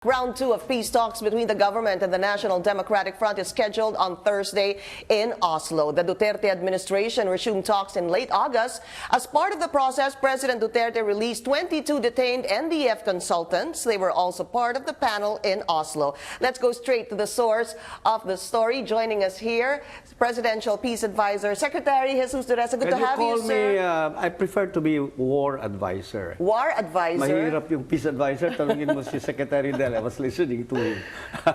Round 2 of peace talks between the government and the National Democratic Front is scheduled on Thursday in Oslo. The Duterte administration resumed talks in late August. As part of the process, President Duterte released 22 detained NDF consultants. They were also part of the panel in Oslo. Let's go straight to the source of the story. Joining us here, Presidential Peace Advisor, Secretary Jesus Dureza. Good to have you, sir. I prefer to be war advisor. War advisor? Mahirap yung peace advisor. Tanungin mo si Secretary Del. I was listening to him.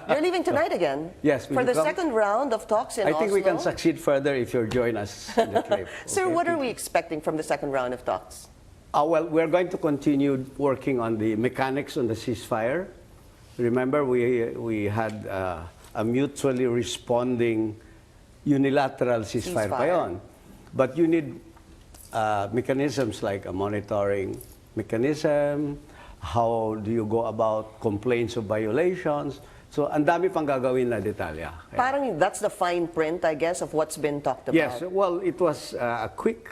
You're leaving tonight again? Yes. For the second round of talks in Oslo? I think we can succeed further if you join us in the trip. Sir, what are we expecting from the second round of talks? Well, we're going to continue working on the mechanics on the ceasefire. Remember, we had a mutually responding unilateral ceasefire pa yun. But you need mechanisms like a monitoring mechanism. How do you go about complaints of violations? So, ang dami pang gagawin na detalya. Parang that's the fine print, I guess, of what's been talked about. Yes, well, it was a quick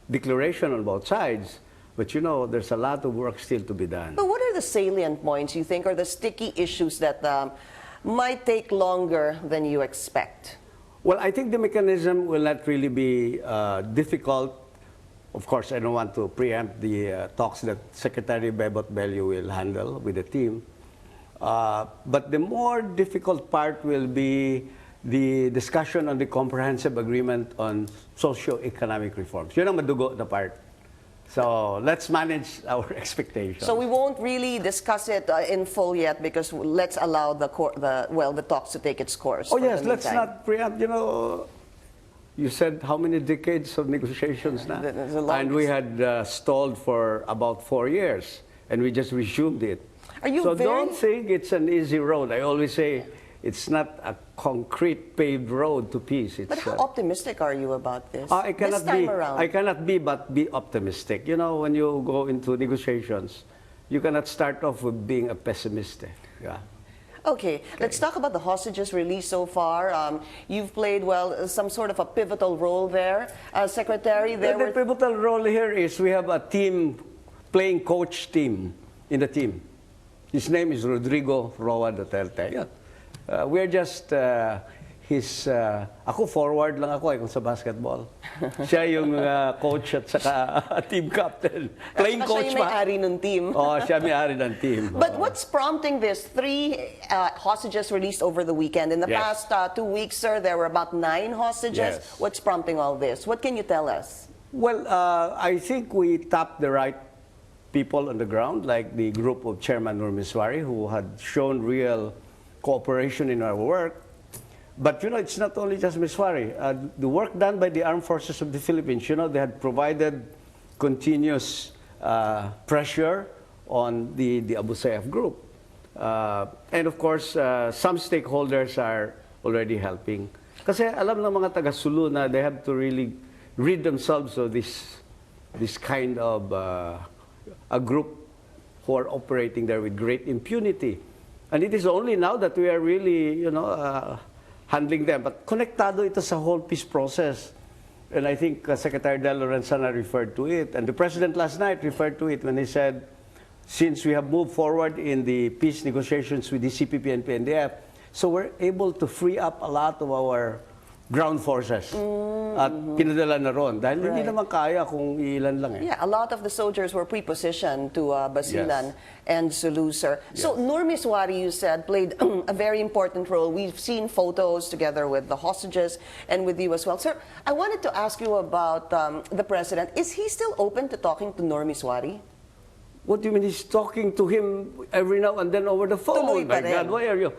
declaration on both sides. But you know, there's a lot of work still to be done. But what are the salient points you think are the sticky issues that might take longer than you expect? Well, I think the mechanism will not really be difficult. Of course, I don't want to preempt the talks that Secretary Bebot Bello will handle with the team. But the more difficult part will be the discussion on the comprehensive agreement on socio-economic reforms. Yun ang madugo na part. So let's manage our expectations. So we won't really discuss it in full yet because let's allow the talks to take its course. Oh yes, let's not preempt. You know, you said how many decades of negotiations now? And we had stalled for about 4 years, and we just resumed it. So don't think it's an easy road. I always say it's not a concrete paved road to peace. But how optimistic are you about this? I cannot be but be optimistic. You know, when you go into negotiations, you cannot start off with being a pessimist. Yeah. Okay, let's talk about the hostages released so far. You've played, well, some sort of a pivotal role there. Secretary, the pivotal role here is we have a team, playing coach team in the team. His name is Rodrigo Roa Duterte. Yeah. We're just ako forward lang ako kung sa basketball. Siya yung coach at saka team captain. Playing coach pa. Siya yung may-ari ng team. Oh, siya may-ari ng team. But what's prompting this? 3 hostages released over the weekend. In the past 2 weeks, sir, there were about 9 hostages. Yes. What's prompting all this? What can you tell us? Well, I think we tapped the right people on the ground, like the group of Chairman Nurmiswari, who had shown real cooperation in our work. But, you know, it's not only just Miswari. The work done by the Armed Forces of the Philippines, you know, they had provided continuous pressure on the Abu Sayyaf group. And, of course, some stakeholders are already helping. Kasi alam ng mga taga-Sulu na they have to really rid themselves of this kind of a group who are operating there with great impunity. And it is only now that we are really, you know, handling them. But konektado ito sa whole peace process. And I think Secretary Del Lorenzana referred to it. And the President last night referred to it when he said, since we have moved forward in the peace negotiations with the CPP and PNDF, so we're able to free up a lot of our ground forces at pinadala na ron. Dahil hindi naman kaya kung ilan lang eh. Yeah, a lot of the soldiers were pre-positioned to Basilan and Sulu, sir. So Nurmiswari, you said, played a very important role. We've seen photos together with the hostages and with you as well. Sir, I wanted to ask you about the President. Is he still open to talking to Nurmiswari? What do you mean? He's talking to him every now and then over the phone. Tuloy pa rin. God, why are you?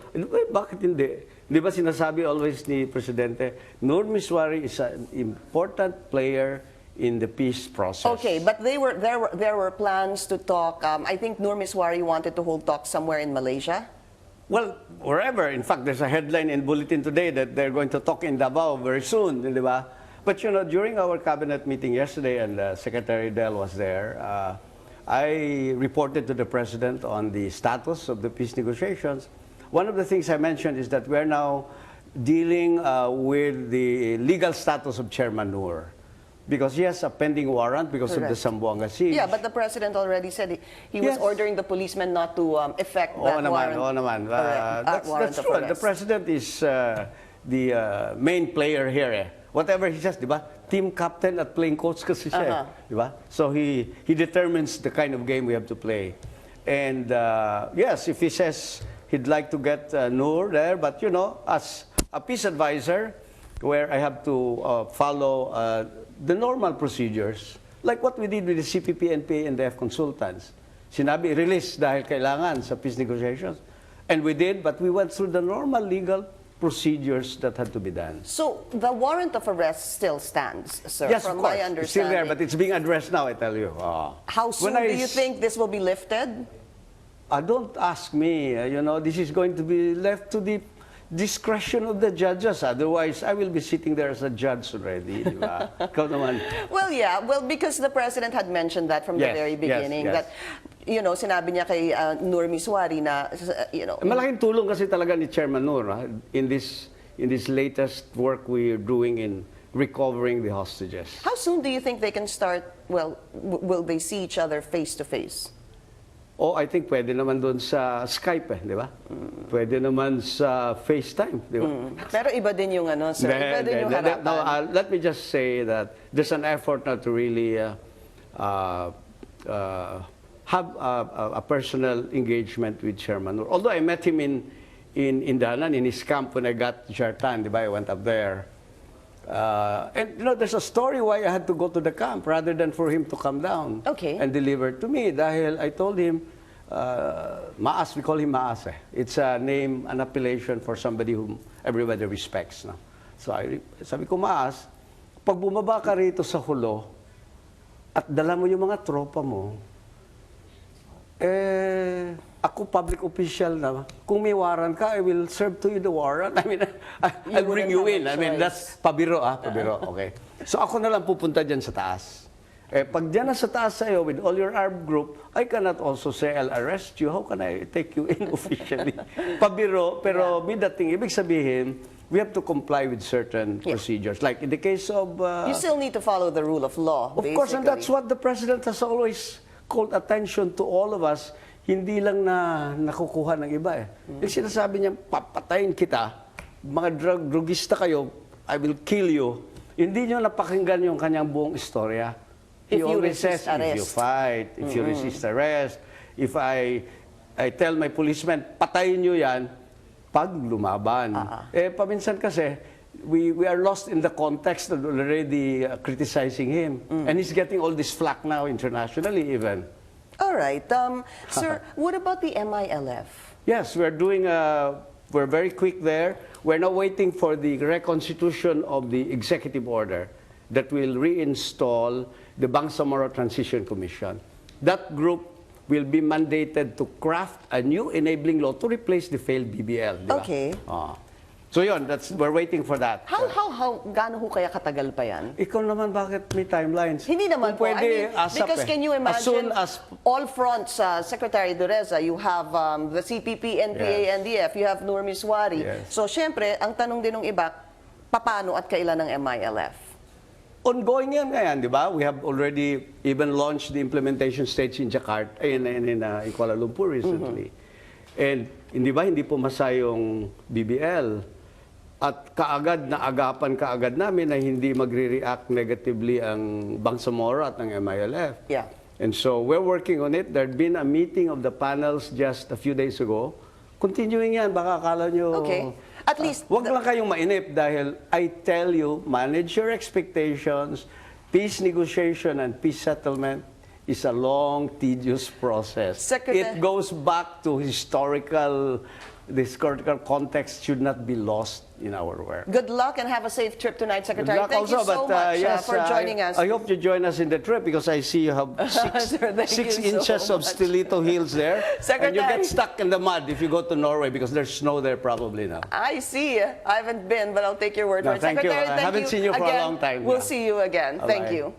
Bakit hindi? Di ba sinasabi always ni Presidente, Nurmiswari is an important player in the peace process. Okay, but there were plans to talk. I think Nurmiswari wanted to hold talks somewhere in Malaysia. Well, wherever. In fact, there's a headline in Bulletin today that they're going to talk in Davao very soon, di ba? But you know, during our cabinet meeting yesterday, and Secretary Del was there, I reported to the President on the status of the peace negotiations. One of the things I mentioned is that we're now dealing with the legal status of Chairman Noor. because he has a pending warrant because of the Correct. Zamboanga siege. Yeah, but the president already said he was Yes. ordering the policemen not to effect Oo that naman, warrant. oo naman. Correct. Warrant That's of true. The arrest. president is the main player here. Eh. Whatever he says, di ba? Team captain at playing coach kasi siya. Di ba? So he determines the kind of game we have to play. And yes, if he says he'd like to get Noor there, but you know, as a peace advisor, where I have to follow the normal procedures, like what we did with the CPP, NPA, and DF consultants. Sinabi, release dahil kailangan sa peace negotiations. And we did, but we went through the normal legal procedures that had to be done. So the warrant of arrest still stands, sir, Yes, from of course. my It's still there, understanding. but it's being addressed now, I tell you. How soon When do you think this will be lifted? Don't ask me. You know, this is going to be left to the discretion of the judges. Otherwise, I will be sitting there as a judge already. Di ba? Ikaw naman. Well, yeah. Well, because the president had mentioned that from the Yes, very yes, beginning, yes. that, you know, sinabi niya kay Noor Miswari na, you know, Malaking tulong kasi talaga ni Chairman Noor in this latest work we're doing in recovering the hostages. how soon do you think they can start, well, will they see each other face to face? Oh, I think pwede naman doon sa Skype, di ba? Pwede naman sa FaceTime, di ba? Pero iba din yung ano, sir. Iba din yung harapan. No, let me just say that there's an effort now to really have a personal engagement with Chairman Noor. Although I met him in Danan, in his camp when I got Jartan, di ba? I went up there. And you know, there's a story why I had to go to the camp rather than for him to come down and deliver to me. Dahil I told him, Maas, we call him Maas. It's a name, an appellation for somebody whom everybody respects. No? So sabi ko, Maas, pag bumaba ka rito sa Hulo at dala mo yung mga tropa mo, ako public official na, kung may warrant ka, I will serve to you the warrant. I mean, I'll bring you in. I mean, that's pabiro, pabiro. Okay. So ako na lang pupunta dyan sa taas. Pag dyan na sa taas sa'yo with all your armed group, I cannot also say I'll arrest you. How can I take you in officially? Pabiro, pero bidating, ibig sabihin, we have to comply with certain procedures. Like in the case of... you still need to follow the rule of law, Of course, and that's what the President has always called attention to all of us. Hindi lang na nakukuha ng iba eh. Yung sinasabi niya, papatayin kita, mga drugista kayo, I will kill you. Hindi niyo napakinggan yung kanyang buong istorya. He always says, if you fight, if you resist arrest, if I tell my policemen, patayin niyo yan, pag lumaban. Paminsan kasi, we are lost in the context of already criticizing him. And he's getting all this flack now internationally even. All right. Sir, what about the MILF? Yes, we're very quick there. We're now waiting for the reconstitution of the executive order that will reinstall the Bangsamoro Transition Commission. That group will be mandated to craft a new enabling law to replace the failed BBL. Di ba? Okay. So yun, we're waiting for that. Gaano ho kaya katagal pa yan? Ikaw naman, bakit may timelines? Hindi naman Kung po. pwede, Because can you imagine, as soon as all fronts, Secretary Dureza, you have the CPP, NPA, NDF, you have Noor Miswari. Yes. So, syempre, ang tanong din ng iba, paano at kailan ng MILF? Ongoing yan ngayon, di ba? We have already even launched the implementation stage in Jakarta, in Kuala Lumpur recently. And hindi ba, hindi pumasa yung BBL. At naagapan kaagad namin na hindi magre-react negatively ang Bangsamoro at ng MILF. Yeah. And so we're working on it. There'd been a meeting of the panels just a few days ago. Continuing yan, baka akala nyo... Okay. At least... Huwag lang kayong mainip dahil I tell you, manage your expectations. Peace negotiation and peace settlement is a long, tedious process. It goes back to historical context should not be lost in our work. Good luck and have a safe trip tonight, Secretary. Thank you so much for joining us. I hope you join us in the trip because I see you have six inches of stiletto heels there. And you get stuck in the mud if you go to Norway because there's snow there probably now. I see. I haven't been, but I'll take your word for it. Thank you. Secretary, I haven't seen you for a long time. We'll see you again. Thank you.